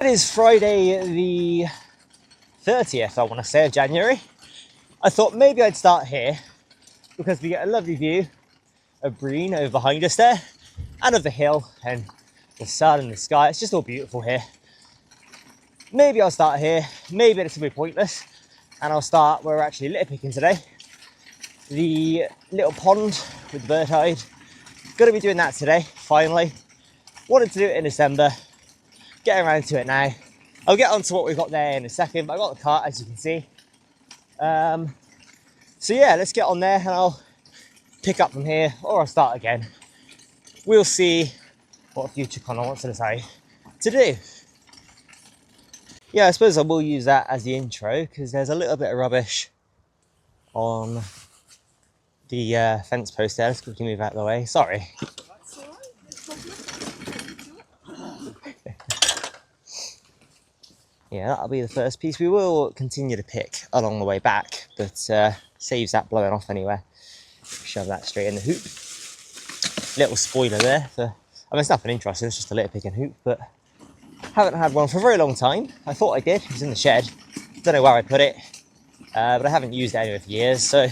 is Friday the 30th, I want to say, of January. I thought maybe I'd start here because we get a lovely view of Breen over behind us there and of the hill and the sun and the sky. It's just all beautiful here. Maybe I'll start here, maybe it's going to be pointless, and I'll start where we're actually litter picking today. The little pond with the bird hide. Going to be doing that today, finally. Wanted to do it in December, getting around to it now. I'll get on to what we've got there in a second, but I've got the cart, as you can see. So yeah, let's get on there and I'll pick up from here, or I'll start again. We'll see what future Connor wants to decide to do. Yeah, I suppose I will use that as the intro because there's a little bit of rubbish on the fence post there. Let's quickly move out of the way. Sorry. That's all right. No problem. Yeah, that'll be the first piece. We will continue to pick along the way back, but saves that blowing off anywhere. Shove that straight in the hoop. Little spoiler there. I mean, it's nothing interesting, it's just a litter picking hoop, but haven't had one for a very long time. I thought I did. It was in the shed. Don't know where I put it, but I haven't used it anywhere for years. So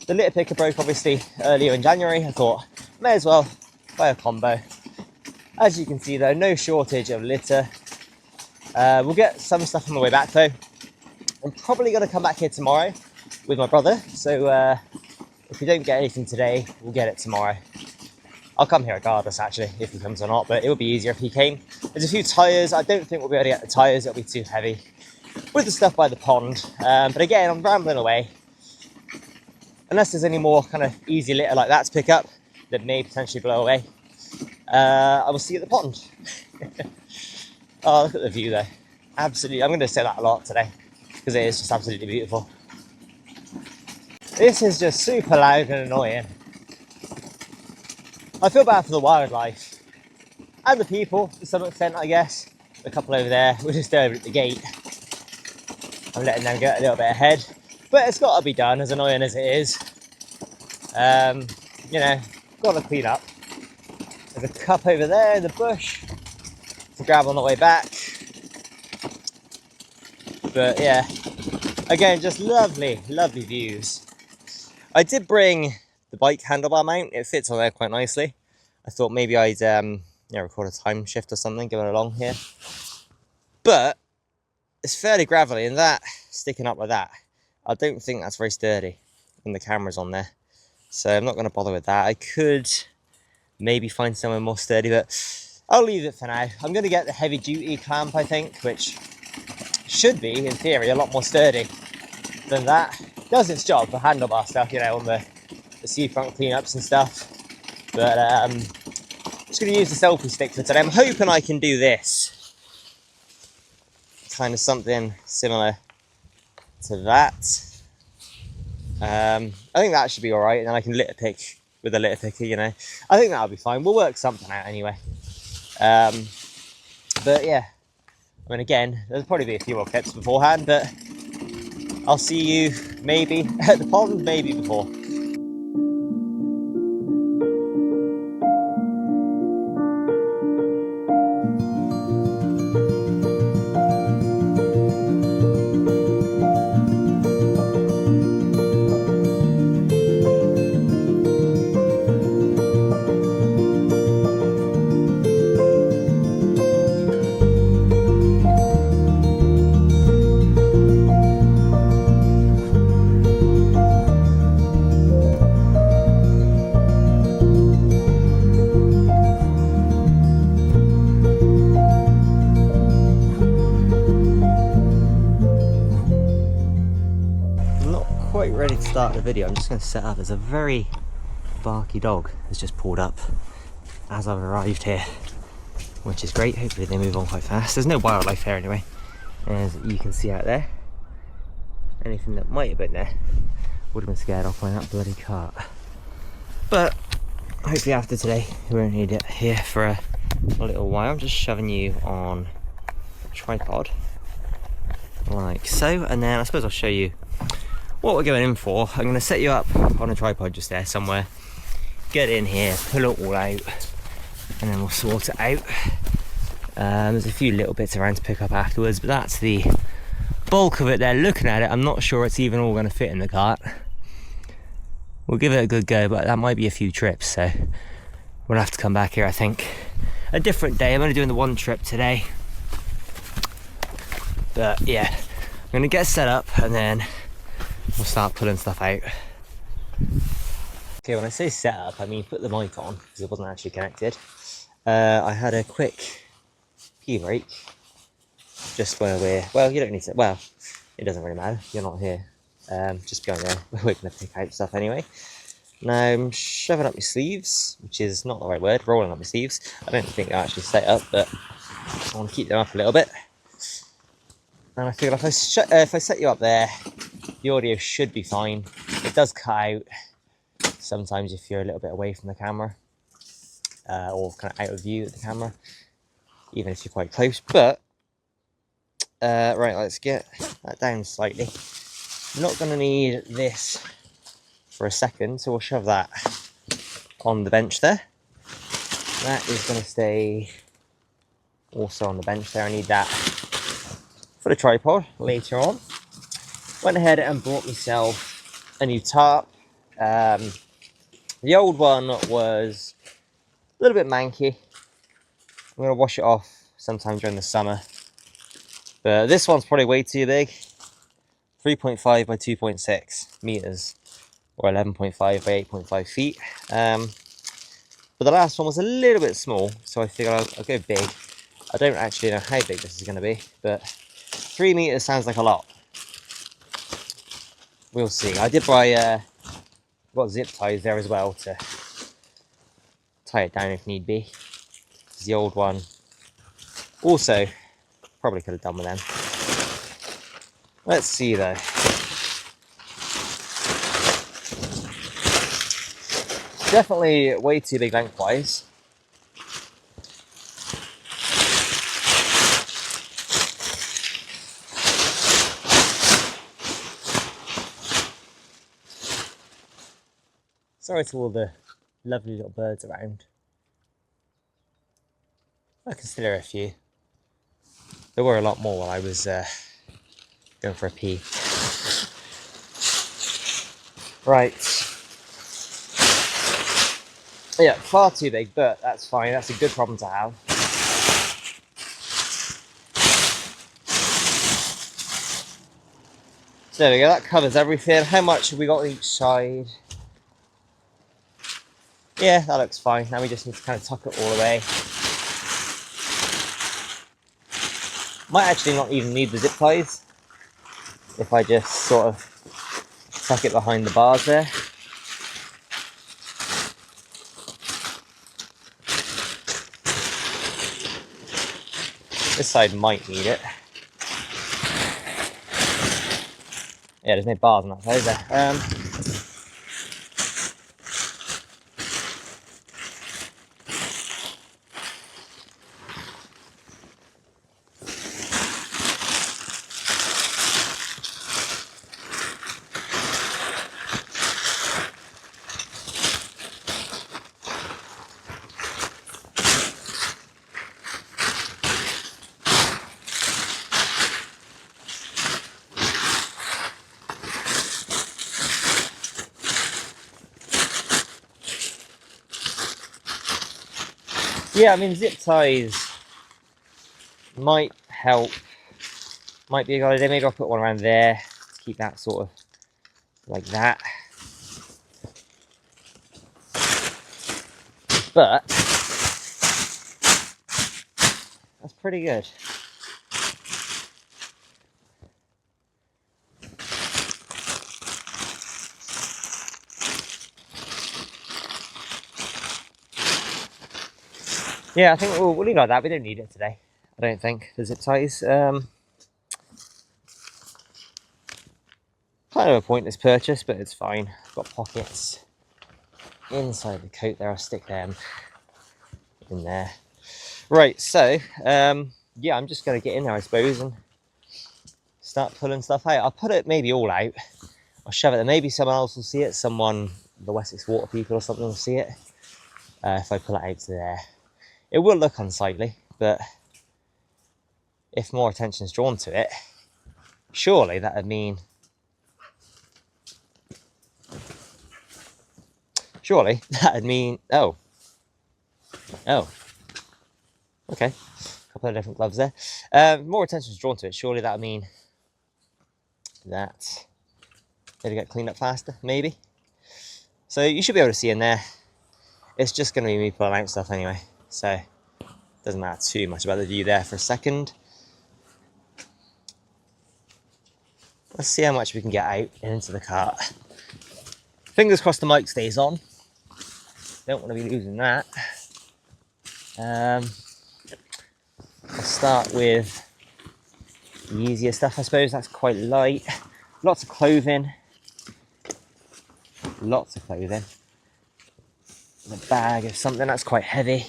the litter picker broke obviously earlier in January. I thought may as well buy a combo. As you can see though, no shortage of litter. We'll get some stuff on the way back though. I'm probably going to come back here tomorrow with my brother. So if we don't get anything today, we'll get it tomorrow. I'll come here regardless, actually, if he comes or not, but it would be easier if he came. There's a few tyres. I don't think we'll be able to get the tyres. It'll be too heavy with the stuff by the pond. But again, I'm rambling away. Unless there's any more kind of easy litter like that to pick up that may potentially blow away, I will see you at the pond. Oh, look at the view there. Absolutely. I'm going to say that a lot today because it is just absolutely beautiful. This is just super loud and annoying. I feel bad for the wildlife and the people to some extent, I guess. A couple over there, we're just over at the gate. I'm letting them get a little bit ahead, but it's got to be done, as annoying as it is. You know, got to clean up. There's a cup over there in the bush to grab on the way back. But yeah, again, just lovely, lovely views. I did bring the bike handlebar mount. It fits on there quite nicely. I thought maybe I'd record a time shift or something going along here. But it's fairly gravelly, and that sticking up like that, I don't think that's very sturdy when the camera's on there. So I'm not going to bother with that. I could maybe find somewhere more sturdy, but I'll leave it for now. I'm going to get the heavy duty clamp, I think, which should be, in theory, a lot more sturdy than that. Does its job for handlebar stuff, you know, on the seafront cleanups and stuff. But I'm just going to use the selfie stick for today. I'm hoping I can do this. Kind of something similar to that. I think that should be all right. And then I can litter pick with a litter picker, you know. I think that'll be fine. We'll work something out anyway. But yeah, I mean, again, there'll probably be a few more clips beforehand, but I'll see you maybe at the pond, maybe before. Ready to start the video. I'm just going to set up. There's a very barky dog that's just pulled up as I've arrived here, which is great. Hopefully they move on quite fast. There's no wildlife here anyway, as you can see out there. Anything that might have been there would have been scared off by that bloody cart. But hopefully after today we won't need it here for a little while. I'm just shoving you on a tripod like so, and then I suppose I'll show you what we're going in for. I'm going to set you up on a tripod just there somewhere, get in here, pull it all out, and then we'll sort it out. There's a few little bits around to pick up afterwards, but that's the bulk of it there. Looking at it, I'm not sure it's even all going to fit in the cart. We'll give it a good go, but that might be a few trips, so we'll have to come back here, I think, a different day. I'm only doing the one trip today, but yeah, I'm going to get set up and then we'll start pulling stuff out. Okay, when I say set up, I mean put the mic on, because it wasn't actually connected. I had a quick pee break, just where well, you don't need to, well, it doesn't really matter, you're not here. Just going there, we're going to pick out stuff anyway. Now I'm shoving up my sleeves, which is not the right word, rolling up my sleeves. I don't think they're actually set up, but I want to keep them up a little bit. And I feel if I set you up there, the audio should be fine. It does cut out sometimes if you're a little bit away from the camera, or kind of out of view of the camera, even if you're quite close. But right, let's get that down slightly. I'm not going to need this for a second, so we'll shove that on the bench there. That is going to stay also on the bench there. I need that for the tripod later on. Went ahead and bought myself a new tarp. The old one was a little bit manky. I'm going to wash it off sometime during the summer. But this one's probably way too big. 3.5 by 2.6 meters, or 11.5 by 8.5 feet. But the last one was a little bit small, so I figured I'll go big. I don't actually know how big this is going to be, but 3 meters sounds like a lot. We'll see. I did buy got zip ties there as well to tie it down if need be. The old one also probably could have done with them. Let's see though. Definitely way too big lengthwise. Sorry to all the lovely little birds around. I consider a few. There were a lot more while I was going for a pee. Right. Yeah, far too big, but that's fine. That's a good problem to have. So there we go, that covers everything. How much have we got on each side? Yeah, that looks fine. Now we just need to kind of tuck it all away. Might actually not even need the zip ties if I just sort of tuck it behind the bars there. This side might need it. Yeah, there's no bars on that side, is there? Yeah, I mean, zip ties might help. Might be a good idea. Maybe I'll put one around there to keep that sort of like that. But that's pretty good. Yeah, I think we'll leave it like that. We don't need it today, I don't think, the zip ties. Kind of a pointless purchase, but it's fine. I've got pockets inside the coat there. I'll stick them in there. Right, so, yeah, I'm just going to get in there, I suppose, and start pulling stuff out. I'll put it maybe all out. I'll shove it there. Maybe someone else will see it. Someone, the Wessex Water people or something, will see it if I pull it out to there. It will look unsightly, but if more attention is drawn to it, surely that would mean... Surely that would mean... Oh. Okay. A couple of different gloves there. More attention is drawn to it. Surely that would mean that it'll get cleaned up faster, maybe. So you should be able to see in there. It's just going to be me pulling out stuff anyway. So it doesn't matter too much about the view there for a second. Let's see how much we can get out and into the cart. Fingers crossed the mic stays on. Don't want to be losing that. I'll start with the easier stuff, I suppose. That's quite light. Lots of clothing. Lots of clothing. A bag of something that's quite heavy.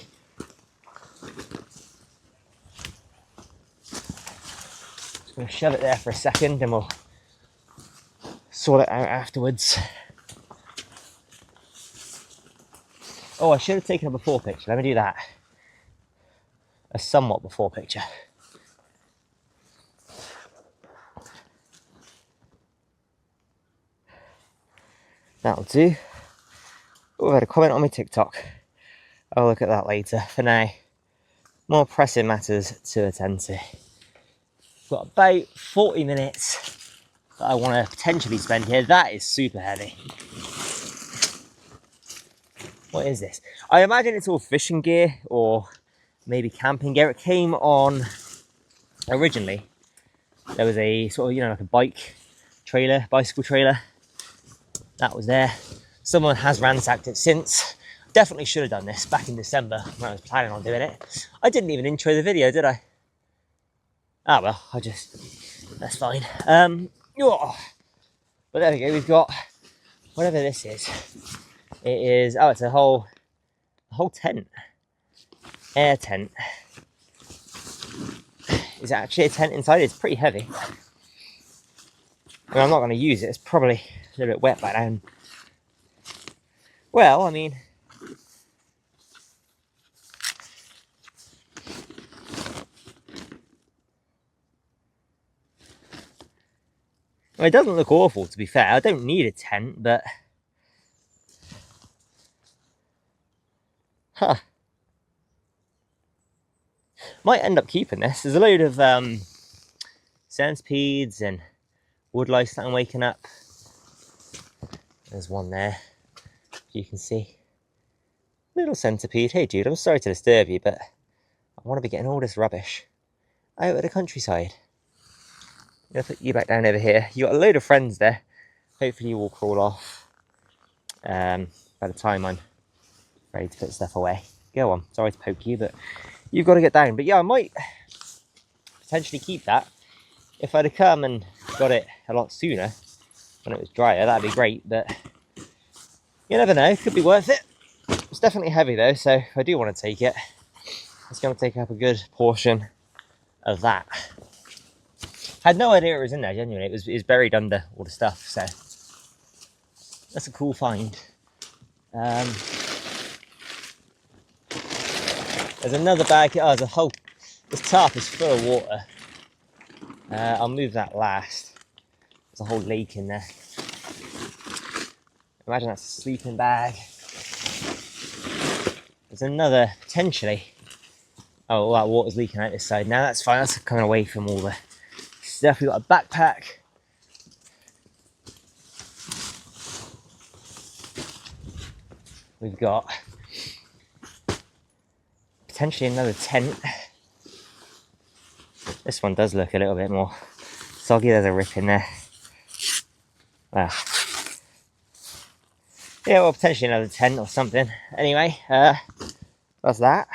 Just going to shove it there for a second and we'll sort it out afterwards. Oh, I should have taken a before picture. Let me do that. A somewhat before picture. That'll do. Oh, I had a comment on my TikTok. I'll look at that later. For now, more pressing matters to attend to. Got about 40 minutes that I want to potentially spend here. That is super heavy. What is this? I imagine it's all fishing gear or maybe camping gear. It came on originally. There was a sort of, you know, like a bicycle trailer. That was there. Someone has ransacked it since. Definitely should have done this back in December when I was planning on doing it. I didn't even intro the video, did I? Ah, well, that's fine. But there we go, we've got whatever this is. It is, it's a whole tent. Air tent. Is it actually a tent inside? It's pretty heavy. I mean, I'm not going to use it. It's probably a little bit wet by now. Well, I mean, it doesn't look awful, to be fair. I don't need a tent, but... Might end up keeping this. There's a load of centipedes and woodlice that I'm waking up. There's one there, you can see. Little centipede. Hey dude, I'm sorry to disturb you, but I want to be getting all this rubbish out of the countryside. I'm going to put you back down over here. You got a load of friends there. Hopefully you will crawl off by the time I'm ready to put stuff away. Go on. Sorry to poke you, but you've got to get down. But yeah, I might potentially keep that. If I'd have come and got it a lot sooner, when it was drier, that'd be great. But you never know. Could be worth it. It's definitely heavy though, so I do want to take it. It's going to take up a good portion of that. Had no idea it was in there, genuinely. It was buried under all the stuff, so that's a cool find. There's another bag. Oh, there's a whole... This tarp is full of water. I'll move that last. There's a whole lake in there. Imagine that's a sleeping bag. There's another, potentially... Oh, all that water's leaking out this side. Now that's fine. That's coming away from all the stuff. We've got a backpack. We've got potentially another tent. This one does look a little bit more soggy. There's a rip in there. Well, yeah, well, potentially another tent or something. Anyway, that's that.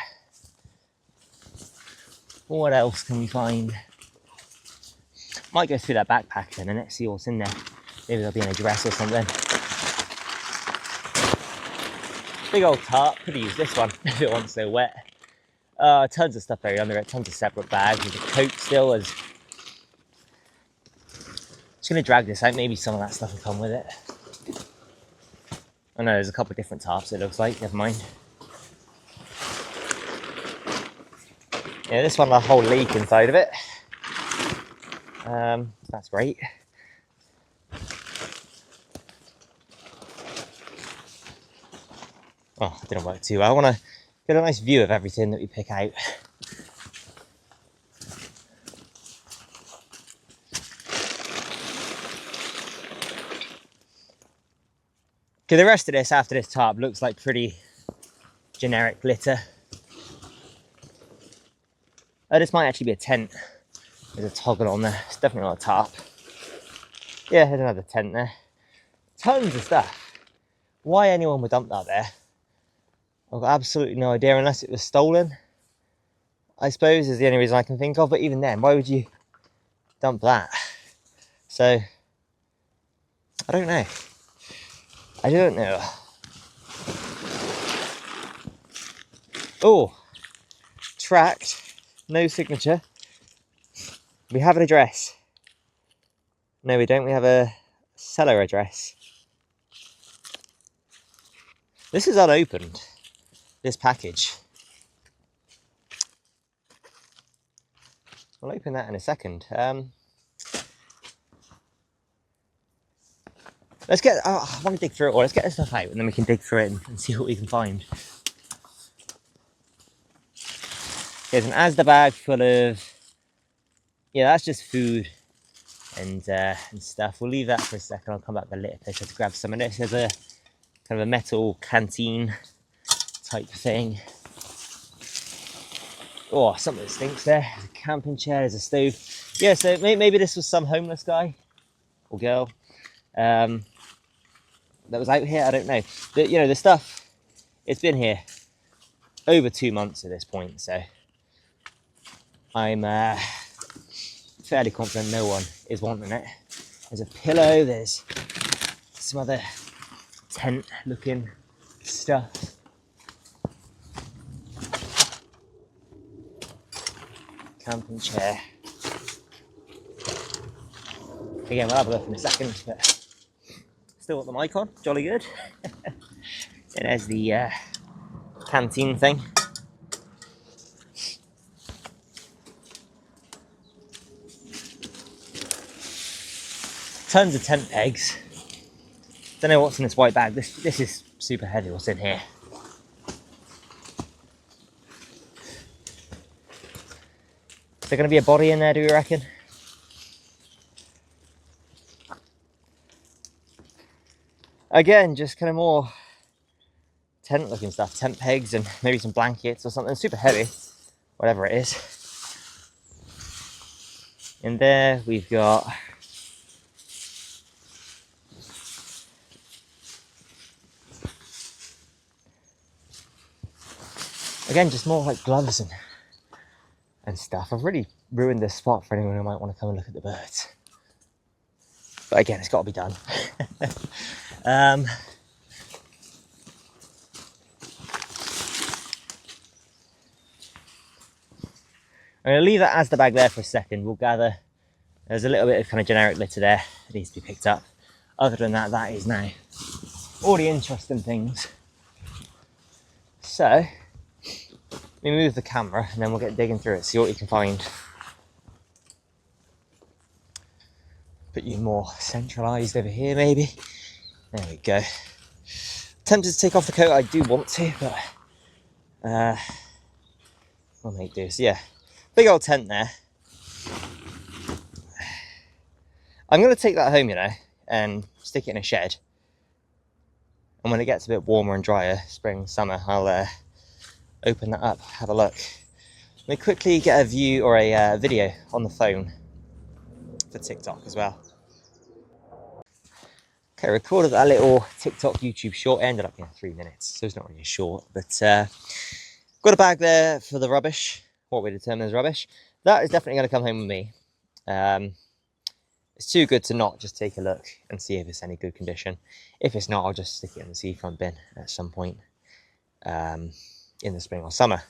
What else can we find? Might go through that backpack in a minute, see what's in there. Maybe there'll be an address or something. Big old tarp. Could have used this one if it wasn't so wet. Tons of stuff buried under it. Tons of separate bags. There's a coat still. Just going to drag this out. Maybe some of that stuff will come with it. I know there's a couple of different tarps, it looks like. Never mind. Yeah, this one, the whole lake inside of it. That's great. Oh, it didn't work too well. I want to get a nice view of everything that we pick out. Okay, the rest of this after this tarp looks like pretty generic litter. Oh, this might actually be a tent. There's a toggle on there. It's definitely not a tarp. Yeah, there's another tent there. Tons of stuff. Why anyone would dump that there, I've got absolutely no idea, unless it was stolen, I suppose, is the only reason I can think of. But even then, why would you dump that? So, I don't know. I don't know. Oh, tracked, no signature. We have an address. No, we don't. We have a seller address. This is unopened, this package. I'll open that in a second. Let's get, I want to dig through it all. Let's get this stuff out and then we can dig through it and see what we can find. There's an Asda bag full of, yeah, that's just food and stuff. We'll leave that for a second. I'll come back with a litter picker to grab some of this. There's a kind of a metal canteen type thing. Oh, something stinks there. There's a camping chair, there's a stove. Yeah, so maybe this was some homeless guy or girl that was out here. I don't know. The stuff, it's been here over 2 months at this point, so I'm fairly confident no one is wanting it. There's a pillow, there's some other tent looking stuff. Camping chair. Again, we'll have a look in a second, but still got the mic on, jolly good. And there's the canteen thing. Tons of tent pegs. Don't know what's in this white bag. This is super heavy. What's in here? Is there going to be a body in there, do you reckon? Again, just kind of more tent looking stuff. Tent pegs and maybe some blankets or something. Super heavy, whatever it is. In there we've got again, just more like gloves and stuff. I've really ruined this spot for anyone who might want to come and look at the birds. But again, it's got to be done. I'm going to leave that Asda bag there for a second. We'll gather. There's a little bit of kind of generic litter there that needs to be picked up. Other than that, that is now all the interesting things. So, let me move the camera and then we'll get digging through it, see what we can find. Put you more centralised over here, maybe. There we go. Tempted to take off the coat, I do want to, but I'll make do. So yeah, big old tent there. I'm going to take that home, and stick it in a shed. And when it gets a bit warmer and drier, spring, summer, I'll open that up, have a look. Let me quickly get a view or a video on the phone for TikTok as well. Okay, recorded that little TikTok YouTube short. It ended up being 3 minutes, so it's not really short. But got a bag there for the rubbish, what we determine as rubbish. That is definitely going to come home with me. It's too good to not just take a look and see if it's any good condition. If it's not, I'll just stick it in the seafront bin at some point in the spring or summer.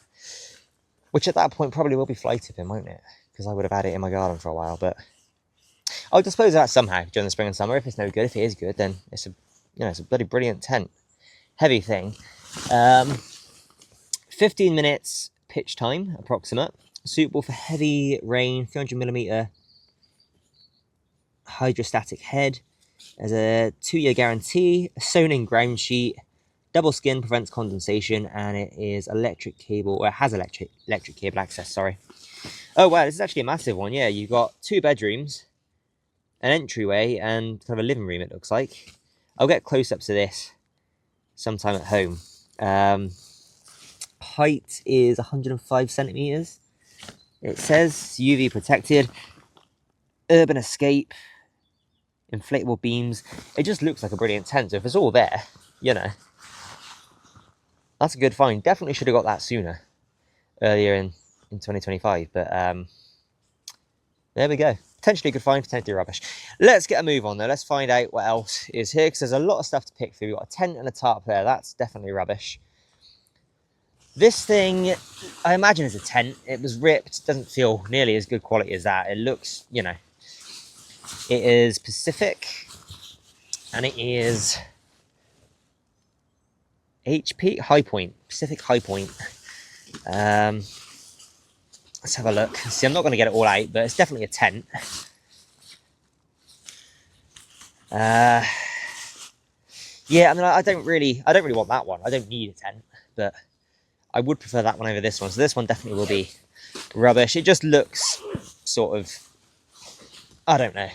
Which at that point probably will be fly tipping, won't it? Because I would have had it in my garden for a while, but I'll dispose of that somehow during the spring and summer. If it's no good, if it is good, then it's a bloody brilliant tent. Heavy thing. 15 minutes pitch time, approximate. Suitable for heavy rain, 300mm hydrostatic head. There's a 2-year guarantee, a sewn-in ground sheet, double skin, prevents condensation, and it is electric cable, or it has electric cable access, sorry. Oh wow, this is actually a massive one. Yeah, you've got 2 bedrooms, an entryway, and kind of a living room, it looks like. I'll get close-ups of this sometime at home. Height is 105 centimeters. It says UV protected, urban escape, inflatable beams. It just looks like a brilliant tent. So if it's all there, you know, that's a good find. Definitely should have got that sooner, earlier in 2025. But there we go. Potentially a good find, potentially rubbish. Let's get a move on though. Let's find out what else is here, because there's a lot of stuff to pick through. We've got a tent and a tarp there. That's definitely rubbish. This thing, I imagine, is a tent. It was ripped. Doesn't feel nearly as good quality as that. It looks, you know, it is Pacific, and it is HP High Point, Pacific High Point. Let's have a look. See, I'm not going to get it all out, but it's definitely a tent. Yeah, I mean, I don't really want that one. I don't need a tent, but I would prefer that one over this one. So this one definitely will be rubbish. It just looks sort of, I don't know.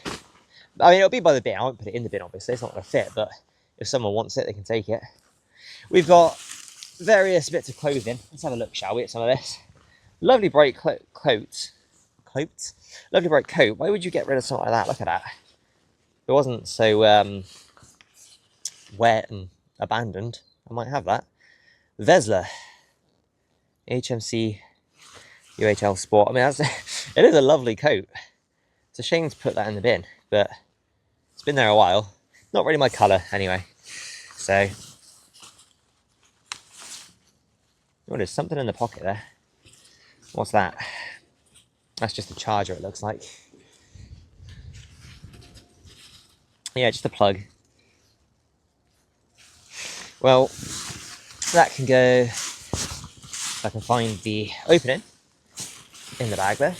I mean, it'll be by the bin. I won't put it in the bin, obviously. It's not going to fit, but if someone wants it, they can take it. We've got various bits of clothing. Let's have a look, shall we, at some of this. Lovely bright coat. Lovely bright coat. Why would you get rid of something like that? Look at that. If it wasn't so wet and abandoned, I might have that. Vesla. HMC UHL Sport. I mean, it is a lovely coat. It's a shame to put that in the bin, but it's been there a while. Not really my colour, anyway. So, oh, there's something in the pocket there. What's that? That's just a charger, it looks like. Yeah, just a plug. Well, that can go. I can find the opening in the bag there.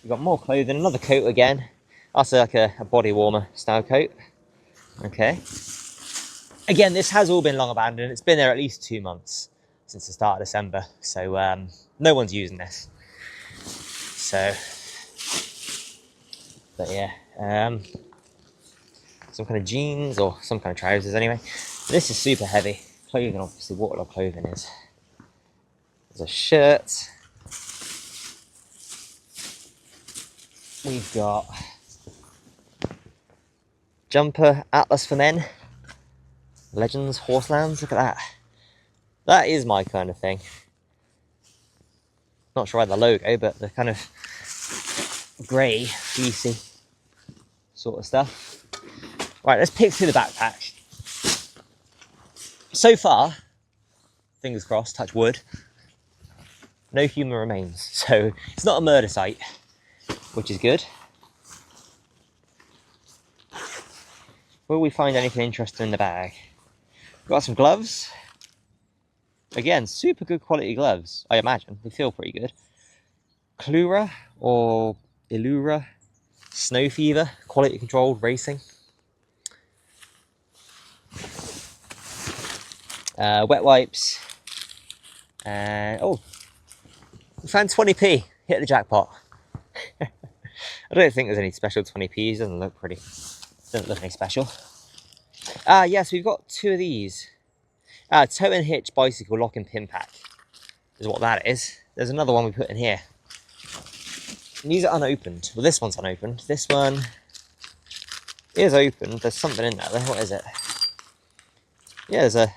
We've got more clothing, another coat again. Also like a body warmer style coat. Okay. Again, this has all been long abandoned. It's been there at least 2 months since the start of December. So no one's using this. So, but yeah. Some kind of jeans or some kind of trousers anyway. This is super heavy. Clothing, obviously, waterlogged clothing is. There's a shirt. We've got jumper, Atlas for men, Legends, Horselands. Look at that. That is my kind of thing. Not sure why the logo, but the kind of grey, fleecy sort of stuff. Right, let's pick through the backpack. So far, fingers crossed, touch wood, no human remains. So it's not a murder site, which is good. Will we find anything interesting in the bag? We've got some gloves. Again, super good quality gloves, I imagine. They feel pretty good. Klura or Illura, Snow Fever, quality controlled racing. Wet wipes. And oh, we found 20p. Hit the jackpot. I don't think there's any special 20p's. Doesn't look pretty. Doesn't look any special. Yes, we've got 2 of these. Tow and hitch bicycle lock and pin pack is what that is. There's another one we put in here. And these are unopened. Well, this one's unopened. This one is open. There's something in there. What is it? Yeah, there's a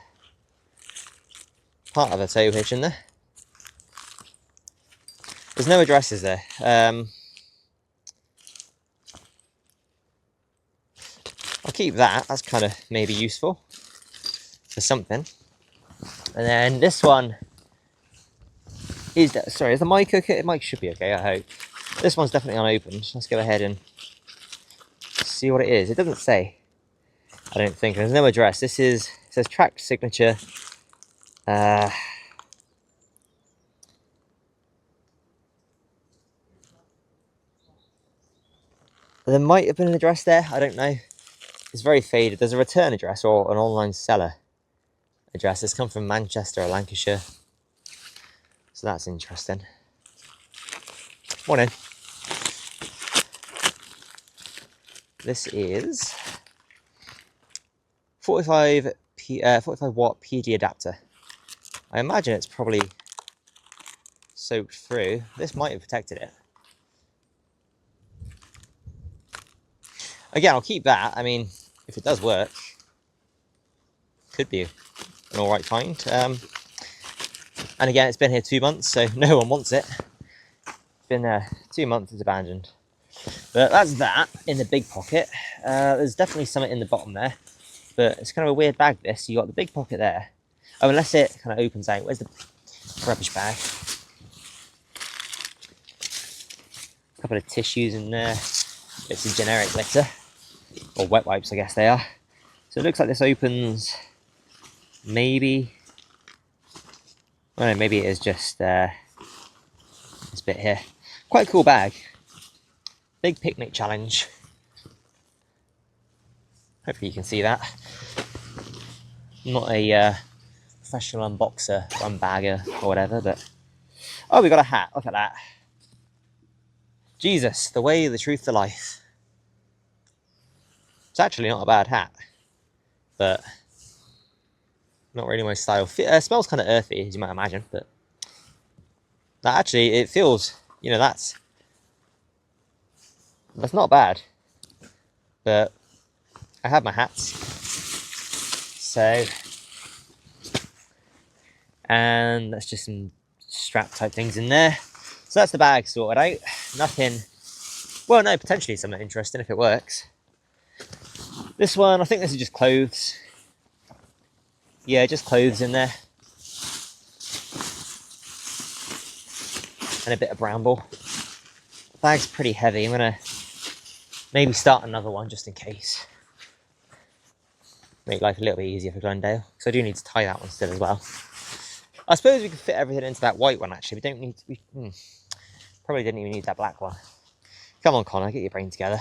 part of a tow hitch in there. There's no addresses there. I'll keep that. That's kind of maybe useful for something. And then this one is that. Sorry, is the mic okay? The mic should be okay, I hope. This one's definitely unopened. Let's go ahead and see what it is. It doesn't say. I don't think. There's no address. This is. It says track signature. There might have been an address there, I don't know. It's very faded. There's a return address or an online seller address. It's come from Manchester or Lancashire. So that's interesting. Morning. This is 45 watt PD adapter. I imagine it's probably soaked through. This might have protected it. Again, I'll keep that. I mean, if it does work, could be an alright find. And again, it's been here 2 months, so no one wants it. It's been 2 months, it's abandoned. But that's that in the big pocket. There's definitely something in the bottom there, but it's kind of a weird bag, this. You got the big pocket there. Oh, unless it kind of opens out. Where's the rubbish bag? A couple of tissues in there. It's a generic litter. Or wet wipes, I guess they are. So it looks like this opens, maybe, I don't know, maybe it is just this bit here. Quite a cool bag. Big picnic challenge. Hopefully you can see that. I'm not a professional unboxer, unbagger or whatever, but... Oh, we got a hat, look at that. Jesus, the way, the truth, the life. It's actually not a bad hat, but not really my style. Smells kind of earthy, as you might imagine, but that actually, it feels, you know, that's not bad. But I have my hats, so, and that's just some strap type things in there. So that's the bag sorted out. Nothing, well, no, potentially something interesting if it works. This one, I think this is just clothes. Yeah, just clothes in there. And a bit of bramble. The bag's pretty heavy. I'm gonna maybe start another one just in case. Make life a little bit easier for Glendale. Because I do need to tie that one still as well. I suppose we could fit everything into that white one actually. We don't need to, probably didn't even need that black one. Come on, Connor, get your brain together.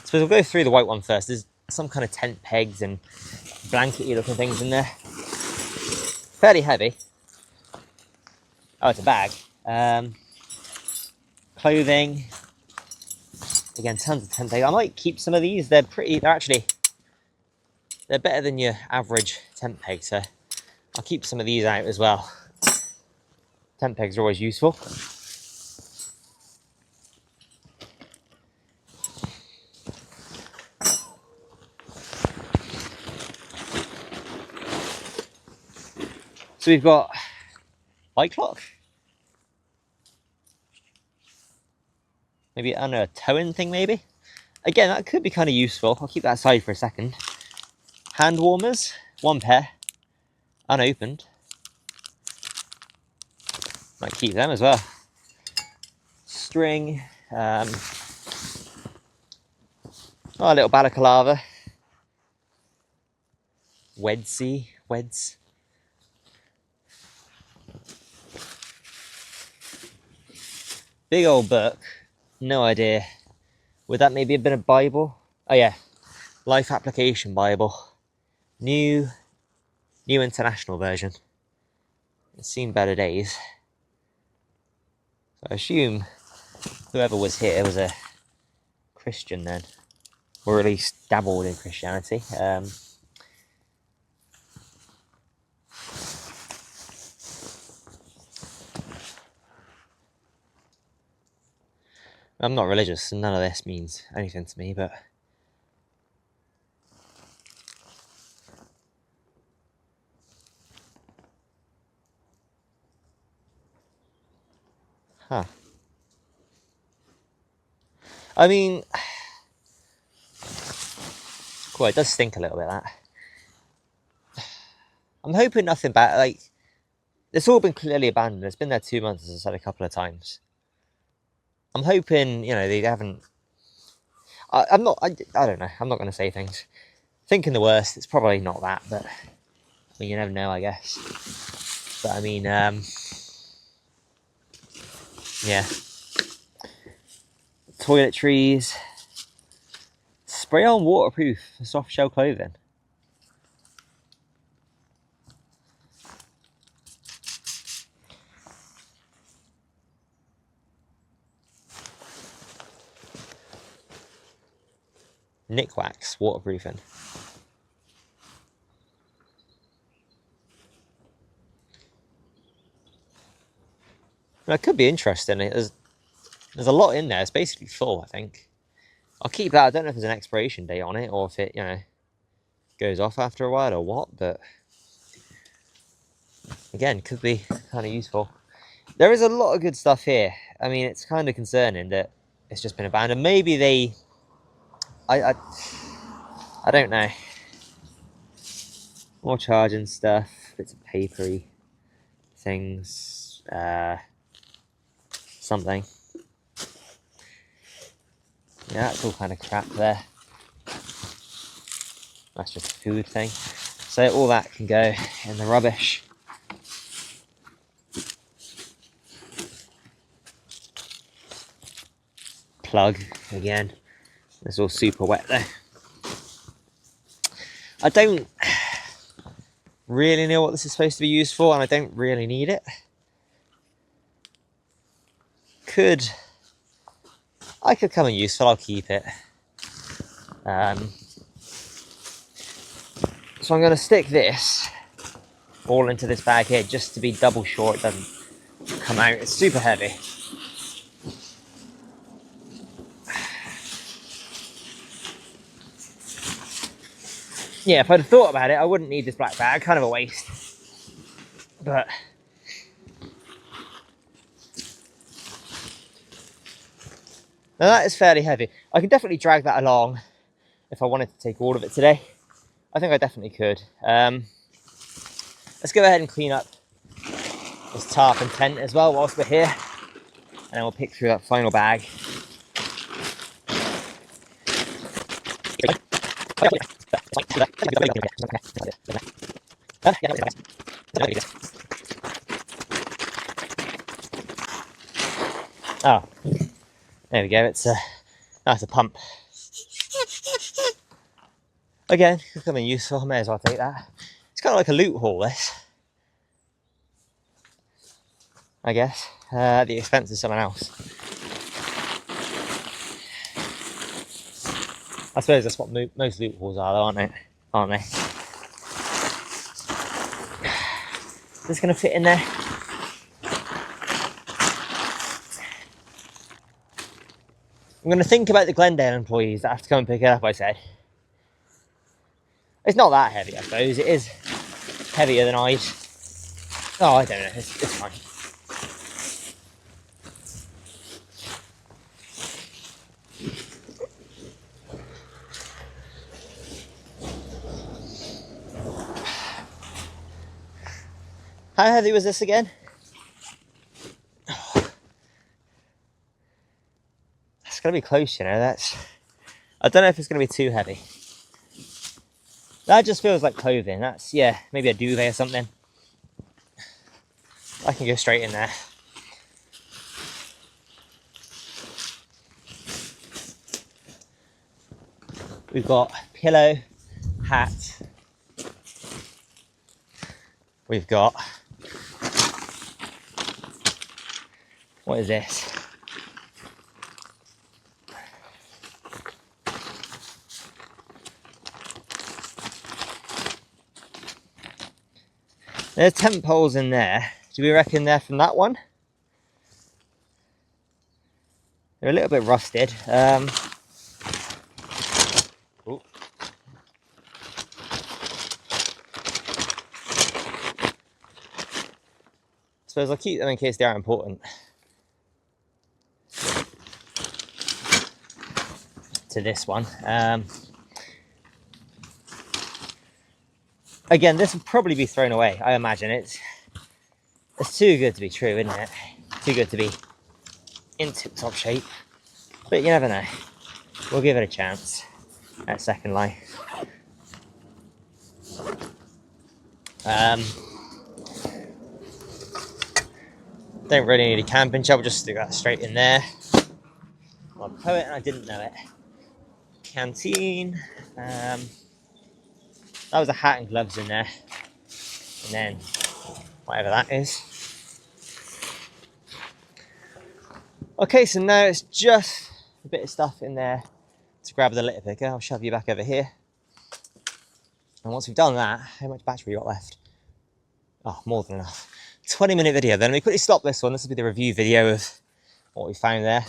So we'll go through the white one first. There's some kind of tent pegs and blankety looking things in there. Fairly heavy. Oh, it's a bag. Clothing. Again, tons of tent pegs. I might keep some of these. They're better than your average tent peg, so I'll keep some of these out as well. Tent pegs are always useful. So we've got light clock. Maybe, I don't know, a towing thing maybe? Again, that could be kind of useful. I'll keep that aside for a second. Hand warmers, 1 pair, unopened. Might keep them as well. String. Oh, a little balaclava. Weds. Big old book. No idea. Would that maybe have been a Bible? Oh yeah. Life Application Bible. New international version. It's seen better days. So I assume whoever was here was a Christian then. Or at least dabbled in Christianity. I'm not religious, and none of this means anything to me, but... Huh. I mean... Cool, it does stink a little bit, that. I'm hoping nothing bad, like... It's all been clearly abandoned. It's been there 2 months, as I said a couple of times. I'm hoping, you know, they haven't... I don't know. I'm not going to say things. Thinking the worst, it's probably not that, but... I mean, you never know, I guess. But, I mean, yeah. toiletries. Spray on waterproof for soft shell clothing. Nick wax waterproofing. That could be interesting. There's a lot in there. It's basically full, I think. I'll keep that. I don't know if there's an expiration date on it or if it, goes off after a while or what, but again, could be kind of useful. There is a lot of good stuff here. I mean, it's kind of concerning that it's just been abandoned. Maybe they... I don't know. More charging stuff, bits of papery things, something. Yeah, that's all kind of crap there. That's just a food thing. So all that can go in the rubbish. Plug again. It's all super wet there. I don't really know what this is supposed to be used for, and I don't really need it. I could come in useful. I'll keep it. So I'm going to stick this all into this bag here just to be double sure it doesn't come out. It's super heavy. Yeah, if I'd have thought about it, I wouldn't need this black bag. Kind of a waste. But now that is fairly heavy. I can definitely drag that along if I wanted to take all of it today. I think I definitely could. Let's go ahead and clean up this tarp and tent as well whilst we're here. And then we'll pick through that final bag. Oh, there we go. It's that's a pump. Again, becoming useful. I may as well take that. It's kind of like a loot haul, this. I guess. At the expense of someone else. I suppose that's what most loot hauls are, though, aren't they? Is this going to fit in there? I'm going to think about the Glendale employees that have to come and pick it up, I said. It's not that heavy, I suppose. It is heavier than I'd... Oh, I don't know. It's fine. How heavy was this again? It's going to be close, I don't know if it's going to be too heavy. That just feels like clothing. That's, yeah, maybe a duvet or something. I can go straight in there. We've got pillow, hat. We've got... What is this? There's tent poles in there. Do we reckon they're from that one? They're a little bit rusted. Suppose I'll keep them in case they are important. To this one. Again, this will probably be thrown away. I imagine it's too good to be true, isn't it? Too good to be in tip-top shape. But you never know. We'll give it a chance at Second Life. Don't really need a camping chair. We'll just stick that straight in there. I'm a poet and I didn't know it. Canteen. That was a hat and gloves in there. And then whatever that is. Okay, so now it's just a bit of stuff in there to grab the litter picker. I'll shove you back over here. And once we've done that, how much battery you got left? Oh, more than enough. 20-minute video then. We quickly stop this one. This will be the review video of what we found there.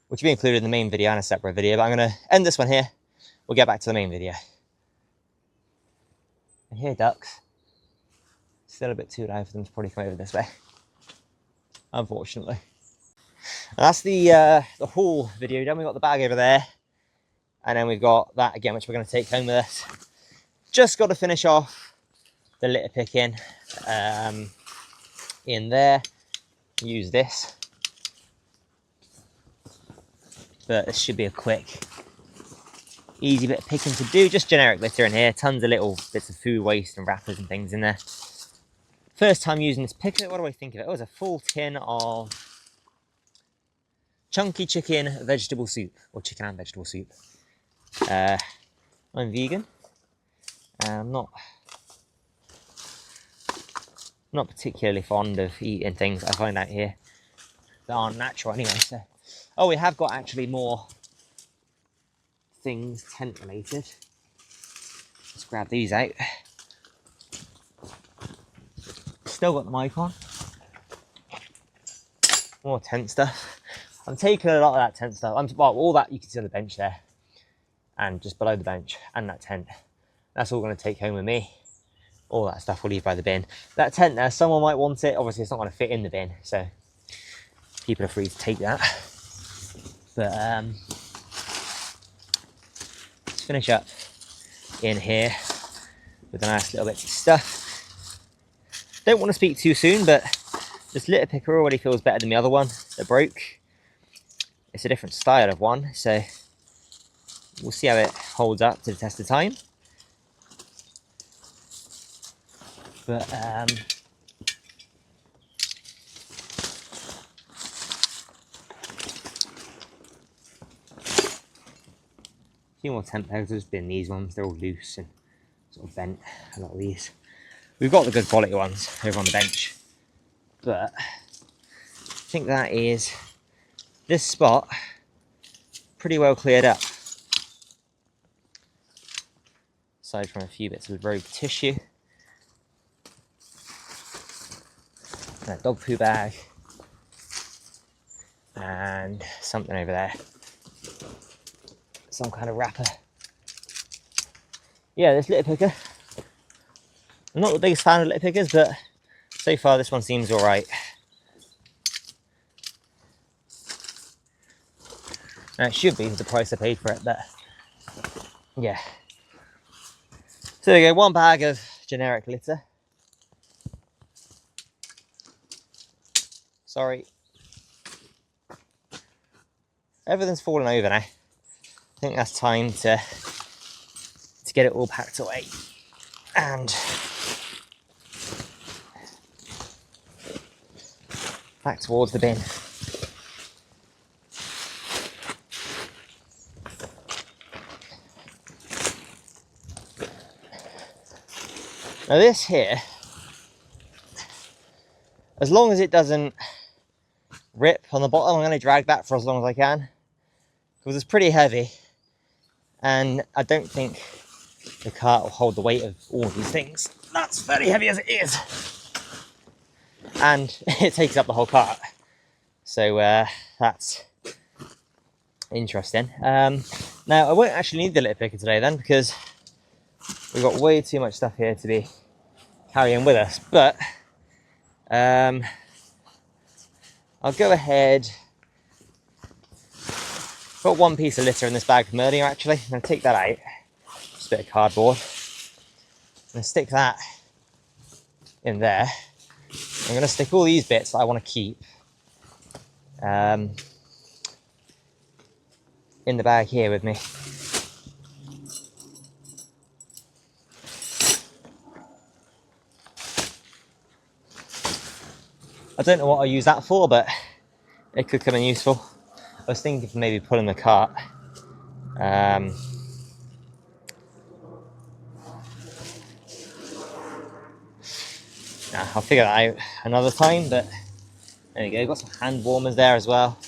Which will be included in the main video and a separate video. But I'm going to end this one here. We'll get back to the main video. And here, ducks. Still a bit too loud for them to probably come over this way. Unfortunately. And that's the haul video done. We've got the bag over there. And then we've got that again, which we're going to take home with us. Just got to finish off the litter picking in there. Use this. But this should be a quick, easy bit of picking to do. Just generic litter in here. Tons of little bits of food waste and wrappers and things in there. First time using this picker. What do I think of it? Oh, it was a full tin of chunky chicken vegetable soup. Or chicken and vegetable soup. I'm vegan. I'm not particularly fond of eating things I find out here that aren't natural anyway. So, oh, we have got actually more things tent related. Let's grab these out. Still got the mic on. More tent stuff. I'm taking a lot of that tent stuff. Well, all that you can see on the bench there. And just below the bench and that tent. That's all going to take home with me. All that stuff will leave by the bin. That tent there, someone might want it. Obviously, it's not going to fit in the bin, so people are free to take that. But let's finish up in here with a nice little bit of stuff. Don't want to speak too soon, but this litter picker already feels better than the other one that broke. It's a different style of one, so we'll see how it holds up to the test of time. But a few more tent pegs. There's been these ones. They're all loose and sort of bent. A lot of these. We've got the good quality ones over on the bench, but I think that is this spot pretty well cleared up. Aside from a few bits of rogue tissue. That dog poo bag. And something over there. Some kind of wrapper. Yeah, this litter picker. I'm not the biggest fan of litter pickers, but so far this one seems alright. It should be the price I paid for it, but yeah. So there you go, one bag of generic litter. Sorry. Everything's fallen over now. I think that's time to get it all packed away. And back towards the bin. Now this here, as long as it doesn't rip on the bottom, I'm going to drag that for as long as I can, because it's pretty heavy and I don't think the cart will hold the weight of all of these things. That's very heavy as it is, and it takes up the whole cart, so that's interesting. Now I won't actually need the litter picker today then, because we've got way too much stuff here to be carrying with us, but I'll go ahead. Got one piece of litter in this bag from earlier actually. I'm going to take that out. Just a bit of cardboard. I'm going to stick that in there. I'm going to stick all these bits that I want to keep in the bag here with me. I don't know what I use that for, but it could come in useful. was thinking of maybe pulling the cart. Now I'll figure that out another time, but there you go, got some hand warmers there as well.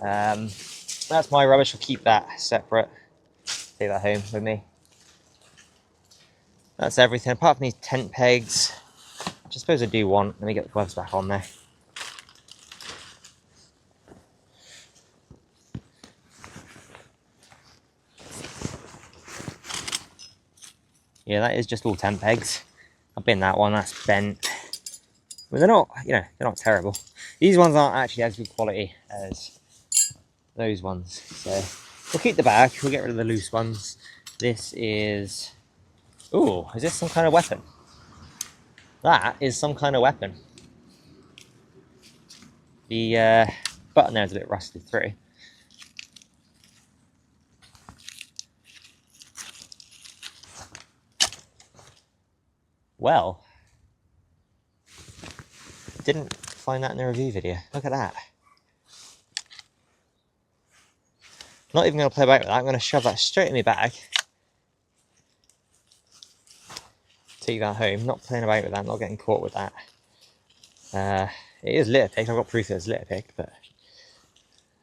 That's my rubbish, I'll keep that separate, take that home with me. That's everything, apart from these tent pegs, which I suppose I do want. Let me get the gloves back on there. Yeah, that is just all tent pegs. I've been that one, that's bent. But they're not, you know, they're not terrible. These ones aren't actually as good quality as those ones. So we'll keep the bag, we'll get rid of the loose ones. This is, ooh, is this some kind of weapon? That is some kind of weapon. The button there is a bit rusted through. Well, didn't find that in the review video. Look at that. Not even going to play about with that. I'm going to shove that straight in my bag. Take that home. Not playing about with that. Not getting caught with that. It is Litterpick. I've got proof that it's Litterpick, but I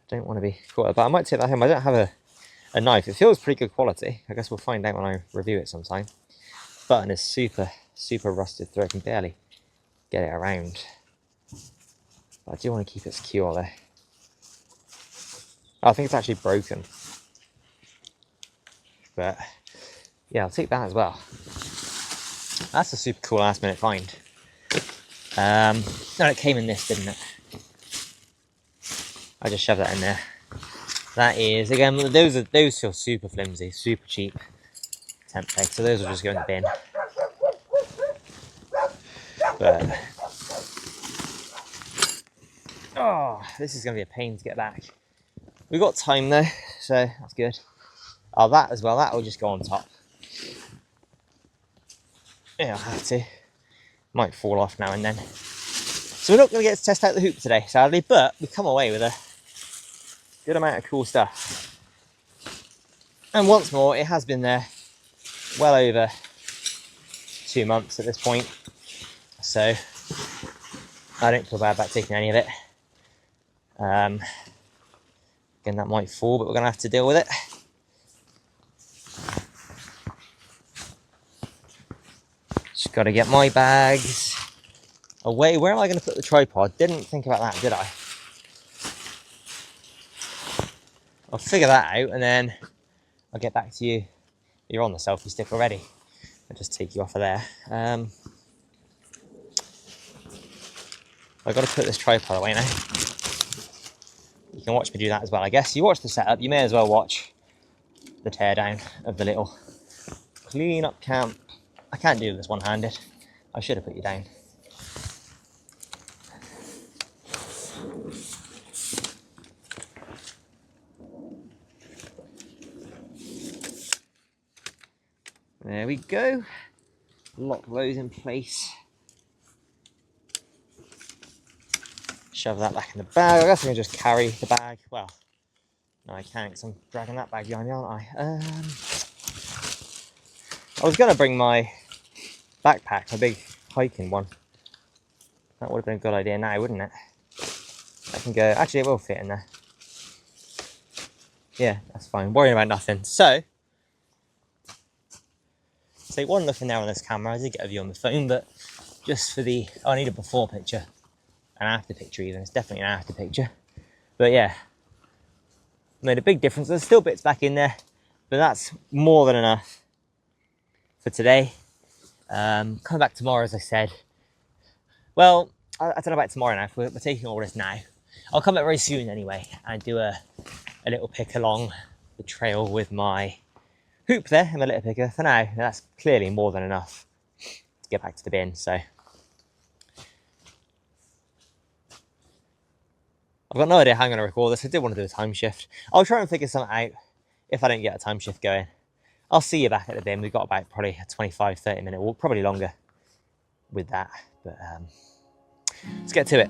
don't want to be caught. But I might take that home. I don't have a knife. It feels pretty good quality. I guess we'll find out when I review it sometime. Button is super rusted through. I can barely get it around. But I do want to keep it secure there. I think it's actually broken. But yeah, I'll take that as well. That's a super cool last minute find. No, it came in this, didn't it? I just shoved that in there. That is, again, those feel super flimsy, super cheap tent pegs, so those will just go in the bin. But oh, this is going to be a pain to get back. We've got time though, so that's good. Oh, that as well, that will just go on top. Yeah, I'll have to. Might fall off now and then. So we're not going to get to test out the hoop today, sadly, but we come away with a good amount of cool stuff. And once more, it has been there well over 2 months at this point. So I don't feel bad about taking any of it. Again, that might fall, but we're going to have to deal with it. Just got to get my bags away. Where am I going to put the tripod? Didn't think about that, did I? I'll figure that out and then I'll get back to you. You're on the selfie stick already. I'll just take you off of there. I've got to put this tripod away now. You can watch me do that as well, I guess. You watch the setup, you may as well watch the teardown of the little clean up camp. I can't do this one-handed. I should have put you down. There we go. Lock those in place. Shove that back in the bag. I guess I can just carry the bag. Well, no, I can't because I'm dragging that bag behind me, aren't I? I was going to bring my backpack, a big hiking one. That would have been a good idea now, wouldn't it? I can go. Actually, it will fit in there. Yeah, that's fine. Worrying about nothing. So, take one look in there on this camera. I did get a view on the phone, but just for the... Oh, I need a before picture. An after picture even. It's definitely an after picture. But yeah, made a big difference. There's still bits back in there, but that's more than enough for today. Coming back tomorrow, as I said. Well, I don't know about tomorrow now. We're taking all this now. I'll come back very soon anyway and do a little pick along the trail with my hoop there and my litter picker. For now, that's clearly more than enough to get back to the bin. So I've got no idea how I'm going to record this. I did want to do a time shift. I'll try and figure something out if I don't get a time shift going. I'll see you back at the bin. We've got about probably a 25, 30 minute walk, probably longer with that. But let's get to it.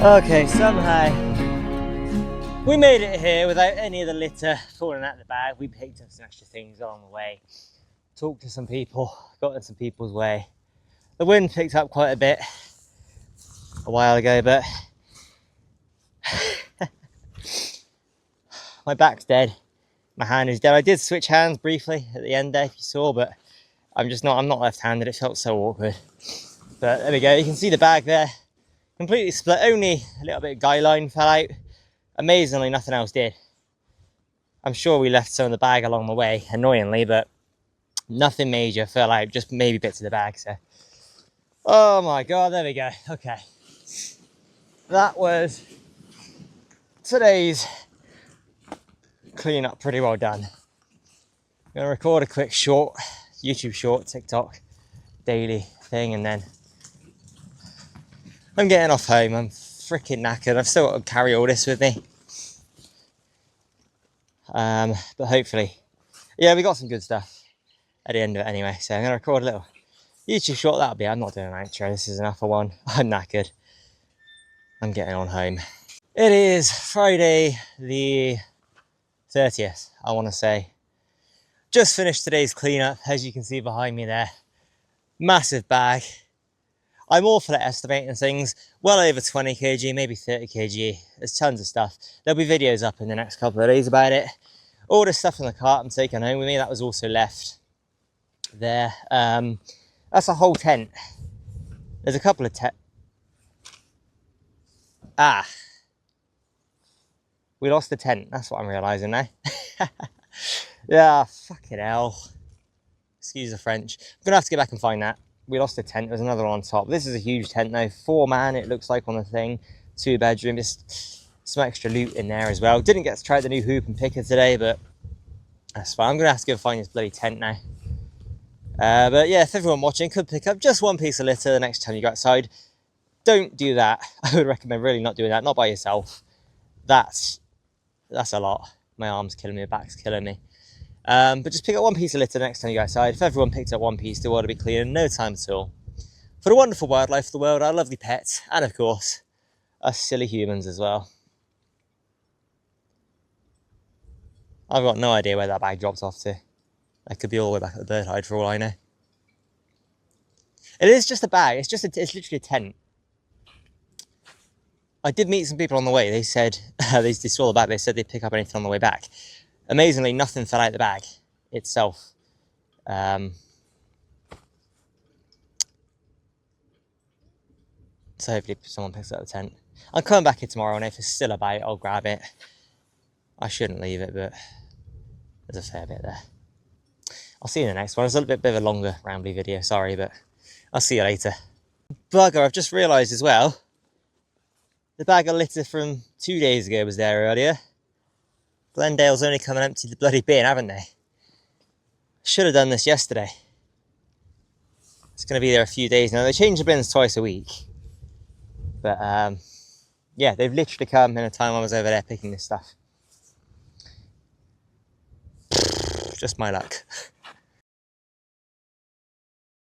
Okay, somehow we made it here without any of the litter falling out of the bag. We picked up some extra things along the way, talked to some people, got in some people's way. The wind picked up quite a bit a while ago, but my back's dead. My hand is dead. I did switch hands briefly at the end there, if you saw, but I'm not left-handed. It felt so awkward. But there we go. You can see the bag there, completely split. Only a little bit of guy line fell out. Amazingly, nothing else did. I'm sure we left some of the bag along the way, annoyingly, but nothing major fell out. Just maybe bits of the bag. So, oh my god, there we go. Okay, that was today's clean up. Pretty well done. I'm gonna record a quick short YouTube short, TikTok daily thing, and then I'm getting off home. I'm freaking knackered. I've still got to carry all this with me, but hopefully, yeah, we got some good stuff at the end of it anyway. So I'm gonna record a little YouTube short. That'll be it. I'm not doing an outro. This is enough for one. I'm knackered. I'm getting on home. It is Friday the 30th, I want to say. Just finished today's cleanup, as you can see behind me there. Massive bag. I'm awful at estimating things. Well over 20 kg, maybe 30 kg. There's tons of stuff. There'll be videos up in the next couple of days about it. All the stuff in the cart I'm taking home with me, that was also left there. That's a whole tent. There's a couple of we lost the tent. That's what I'm realising now. Yeah, fucking hell. Excuse the French. I'm going to have to get back and find that. We lost a tent. There's another one on top. This is a huge tent now. 4-man, it looks like, on the thing. 2-bedroom. Just some extra loot in there as well. Didn't get to try the new hoop and picker today, but that's fine. I'm going to have to go find this bloody tent now. But yeah, if everyone watching could pick up just one piece of litter the next time you go outside, don't do that. I would recommend really not doing that. Not by yourself. That's a lot. My arm's killing me. My back's killing me. But just pick up one piece of litter next time you go outside. If everyone picked up one piece, the world would be clean in no time at all. For the wonderful wildlife of the world, our lovely pets, and of course, us silly humans as well. I've got no idea where that bag dropped off to. That could be all the way back at the bird hide for all I know. It is just a bag. It's literally a tent. I did meet some people on the way. They said, they saw the bag, they said they'd pick up anything on the way back. Amazingly, nothing fell out the bag itself. So hopefully someone picks up the tent. I'll come back here tomorrow, and if it's still about, I'll grab it. I shouldn't leave it, but there's a fair bit there. I'll see you in the next one. It's a little bit of a longer, rambly video, sorry, but I'll see you later. Bugger, I've just realised as well, the bag of litter from 2 days ago was there earlier. Glendale's only come and emptied the bloody bin, haven't they? Should have done this yesterday. It's going to be there a few days now. They change the bins twice a week. But, yeah, they've literally come in a time I was over there picking this stuff. Just my luck.